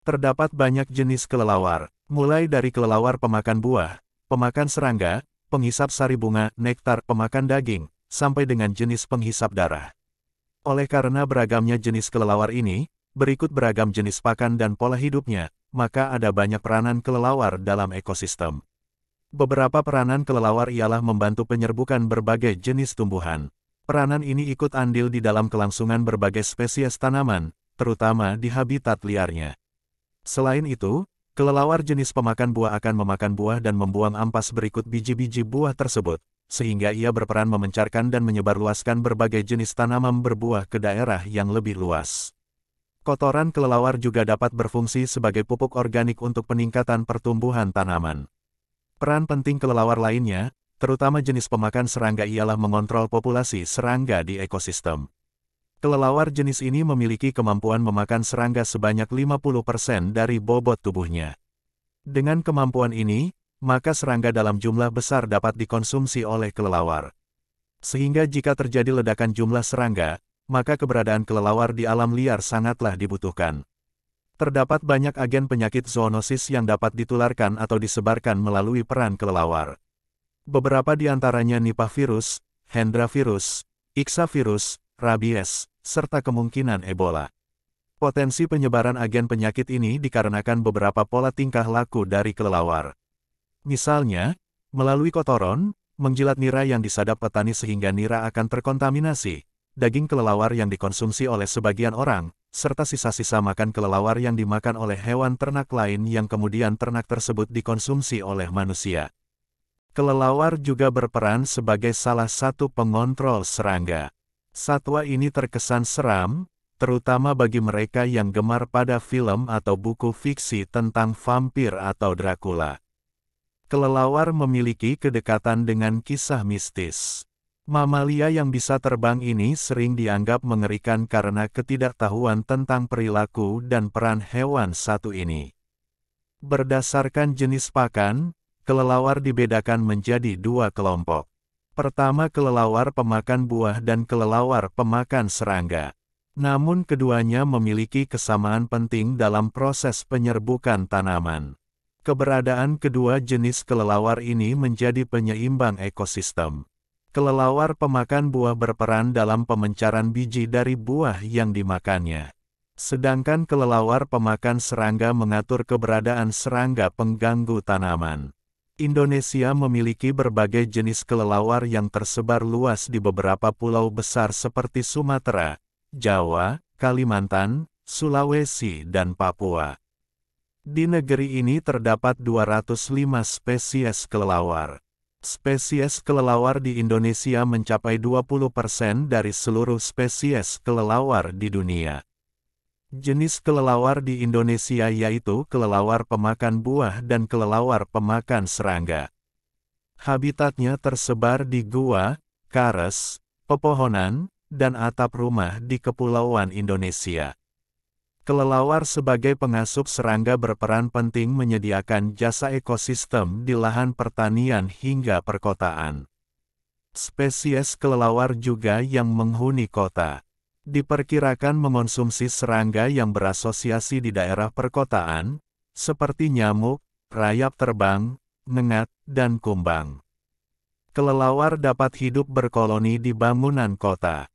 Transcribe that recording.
Terdapat banyak jenis kelelawar, mulai dari kelelawar pemakan buah, pemakan serangga, penghisap sari bunga, nektar, pemakan daging, sampai dengan jenis penghisap darah. Oleh karena beragamnya jenis kelelawar ini, berikut beragam jenis pakan dan pola hidupnya, maka ada banyak peranan kelelawar dalam ekosistem. Beberapa peranan kelelawar ialah membantu penyerbukan berbagai jenis tumbuhan. Peranan ini ikut andil di dalam kelangsungan berbagai spesies tanaman, terutama di habitat liarnya. Selain itu, kelelawar jenis pemakan buah akan memakan buah dan membuang ampas berikut biji-biji buah tersebut, sehingga ia berperan memencarkan dan menyebarluaskan berbagai jenis tanaman berbuah ke daerah yang lebih luas. Kotoran kelelawar juga dapat berfungsi sebagai pupuk organik untuk peningkatan pertumbuhan tanaman. Peran penting kelelawar lainnya, terutama jenis pemakan serangga ialah mengontrol populasi serangga di ekosistem. Kelelawar jenis ini memiliki kemampuan memakan serangga sebanyak 50% dari bobot tubuhnya. Dengan kemampuan ini, maka serangga dalam jumlah besar dapat dikonsumsi oleh kelelawar. Sehingga jika terjadi ledakan jumlah serangga, maka keberadaan kelelawar di alam liar sangatlah dibutuhkan. Terdapat banyak agen penyakit zoonosis yang dapat ditularkan atau disebarkan melalui peran kelelawar. Beberapa di antaranya Nipah virus, Hendra virus, Iksa virus, rabies, serta kemungkinan Ebola. Potensi penyebaran agen penyakit ini dikarenakan beberapa pola tingkah laku dari kelelawar. Misalnya, melalui kotoran, menjilat nira yang disadap petani sehingga nira akan terkontaminasi, daging kelelawar yang dikonsumsi oleh sebagian orang, serta sisa-sisa makan kelelawar yang dimakan oleh hewan ternak lain yang kemudian ternak tersebut dikonsumsi oleh manusia. Kelelawar juga berperan sebagai salah satu pengontrol serangga. Satwa ini terkesan seram, terutama bagi mereka yang gemar pada film atau buku fiksi tentang vampir atau Dracula. Kelelawar memiliki kedekatan dengan kisah mistis. Mamalia yang bisa terbang ini sering dianggap mengerikan karena ketidaktahuan tentang perilaku dan peran hewan satu ini. Berdasarkan jenis pakan, kelelawar dibedakan menjadi dua kelompok. Pertama kelelawar pemakan buah dan kelelawar pemakan serangga. Namun keduanya memiliki kesamaan penting dalam proses penyerbukan tanaman. Keberadaan kedua jenis kelelawar ini menjadi penyeimbang ekosistem. Kelelawar pemakan buah berperan dalam pemencaran biji dari buah yang dimakannya. Sedangkan kelelawar pemakan serangga mengatur keberadaan serangga pengganggu tanaman. Indonesia memiliki berbagai jenis kelelawar yang tersebar luas di beberapa pulau besar seperti Sumatera, Jawa, Kalimantan, Sulawesi, dan Papua. Di negeri ini terdapat 205 spesies kelelawar. Spesies kelelawar di Indonesia mencapai 20% dari seluruh spesies kelelawar di dunia. Jenis kelelawar di Indonesia yaitu kelelawar pemakan buah dan kelelawar pemakan serangga. Habitatnya tersebar di gua, kares, pepohonan, dan atap rumah di kepulauan Indonesia. Kelelawar sebagai pengasup serangga berperan penting menyediakan jasa ekosistem di lahan pertanian hingga perkotaan. Spesies kelelawar juga yang menghuni kota. Diperkirakan mengonsumsi serangga yang berasosiasi di daerah perkotaan, seperti nyamuk, rayap terbang, nengat, dan kumbang. Kelelawar dapat hidup berkoloni di bangunan kota.